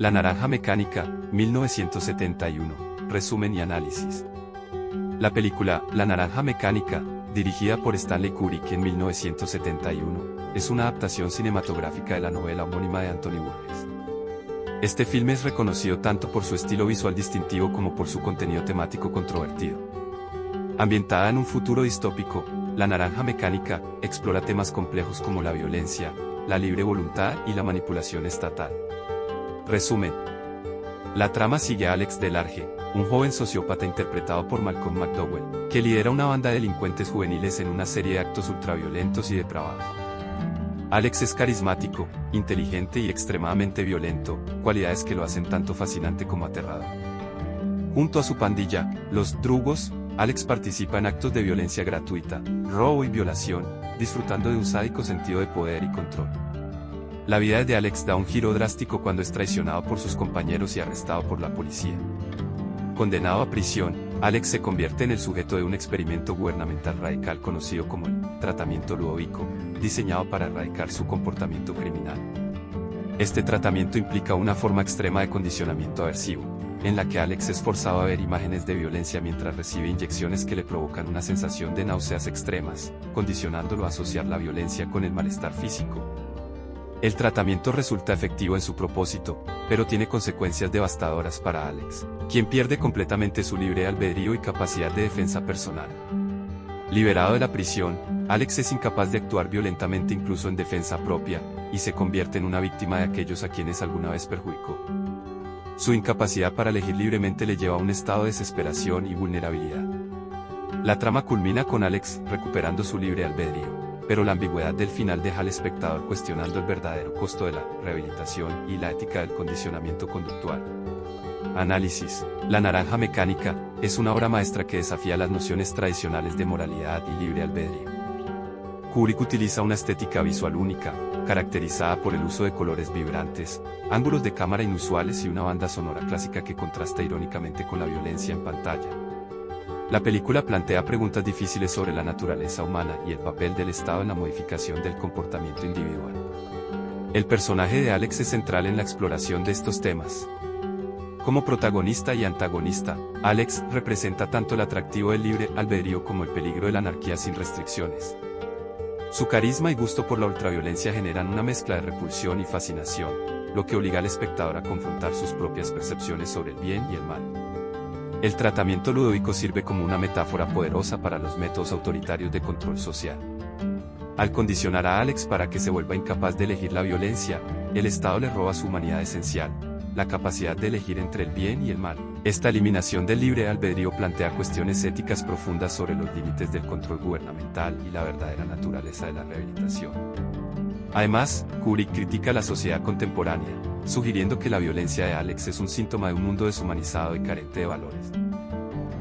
La naranja mecánica, 1971. Resumen y análisis. La película La naranja mecánica, dirigida por Stanley Kubrick en 1971, es una adaptación cinematográfica de la novela homónima de Anthony Burgess. Este filme es reconocido tanto por su estilo visual distintivo como por su contenido temático controvertido. Ambientada en un futuro distópico, La naranja mecánica explora temas complejos como la violencia, la libre voluntad y la manipulación estatal. Resumen. La trama sigue a Alex Delarge, un joven sociópata interpretado por Malcolm McDowell, que lidera una banda de delincuentes juveniles en una serie de actos ultraviolentos y depravados. Alex es carismático, inteligente y extremadamente violento, cualidades que lo hacen tanto fascinante como aterrador. Junto a su pandilla, los Drugos, Alex participa en actos de violencia gratuita, robo y violación, disfrutando de un sádico sentido de poder y control. La vida de Alex da un giro drástico cuando es traicionado por sus compañeros y arrestado por la policía. Condenado a prisión, Alex se convierte en el sujeto de un experimento gubernamental radical conocido como el tratamiento Ludovico, diseñado para erradicar su comportamiento criminal. Este tratamiento implica una forma extrema de condicionamiento aversivo, en la que Alex es forzado a ver imágenes de violencia mientras recibe inyecciones que le provocan una sensación de náuseas extremas, condicionándolo a asociar la violencia con el malestar físico. El tratamiento resulta efectivo en su propósito, pero tiene consecuencias devastadoras para Alex, quien pierde completamente su libre albedrío y capacidad de defensa personal. Liberado de la prisión, Alex es incapaz de actuar violentamente incluso en defensa propia, y se convierte en una víctima de aquellos a quienes alguna vez perjudicó. Su incapacidad para elegir libremente le lleva a un estado de desesperación y vulnerabilidad. La trama culmina con Alex recuperando su libre albedrío, pero la ambigüedad del final deja al espectador cuestionando el verdadero costo de la rehabilitación y la ética del condicionamiento conductual. Análisis. La naranja mecánica es una obra maestra que desafía las nociones tradicionales de moralidad y libre albedrío. Kubrick utiliza una estética visual única, caracterizada por el uso de colores vibrantes, ángulos de cámara inusuales y una banda sonora clásica que contrasta irónicamente con la violencia en pantalla. La película plantea preguntas difíciles sobre la naturaleza humana y el papel del Estado en la modificación del comportamiento individual. El personaje de Alex es central en la exploración de estos temas. Como protagonista y antagonista, Alex representa tanto el atractivo del libre albedrío como el peligro de la anarquía sin restricciones. Su carisma y gusto por la ultraviolencia generan una mezcla de repulsión y fascinación, lo que obliga al espectador a confrontar sus propias percepciones sobre el bien y el mal. El tratamiento Ludovico sirve como una metáfora poderosa para los métodos autoritarios de control social. Al condicionar a Alex para que se vuelva incapaz de elegir la violencia, el Estado le roba su humanidad esencial, la capacidad de elegir entre el bien y el mal. Esta eliminación del libre albedrío plantea cuestiones éticas profundas sobre los límites del control gubernamental y la verdadera naturaleza de la rehabilitación. Además, Kubrick critica la sociedad contemporánea, sugiriendo que la violencia de Alex es un síntoma de un mundo deshumanizado y carente de valores.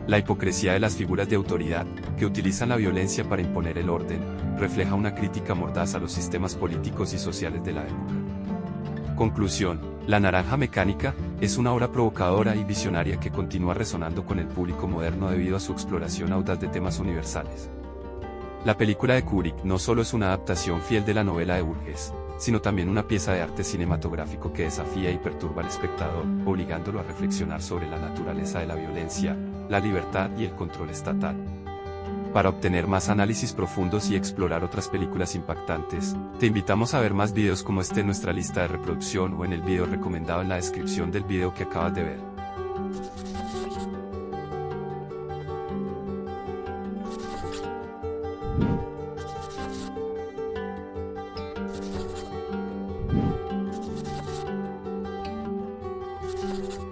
La hipocresía de las figuras de autoridad, que utilizan la violencia para imponer el orden, refleja una crítica mordaz a los sistemas políticos y sociales de la época. Conclusión. La naranja mecánica es una obra provocadora y visionaria que continúa resonando con el público moderno debido a su exploración audaz de temas universales. La película de Kubrick no solo es una adaptación fiel de la novela de Burgess, sino también una pieza de arte cinematográfico que desafía y perturba al espectador, obligándolo a reflexionar sobre la naturaleza de la violencia, la libertad y el control estatal. Para obtener más análisis profundos y explorar otras películas impactantes, te invitamos a ver más videos como este en nuestra lista de reproducción o en el video recomendado en la descripción del video que acabas de ver.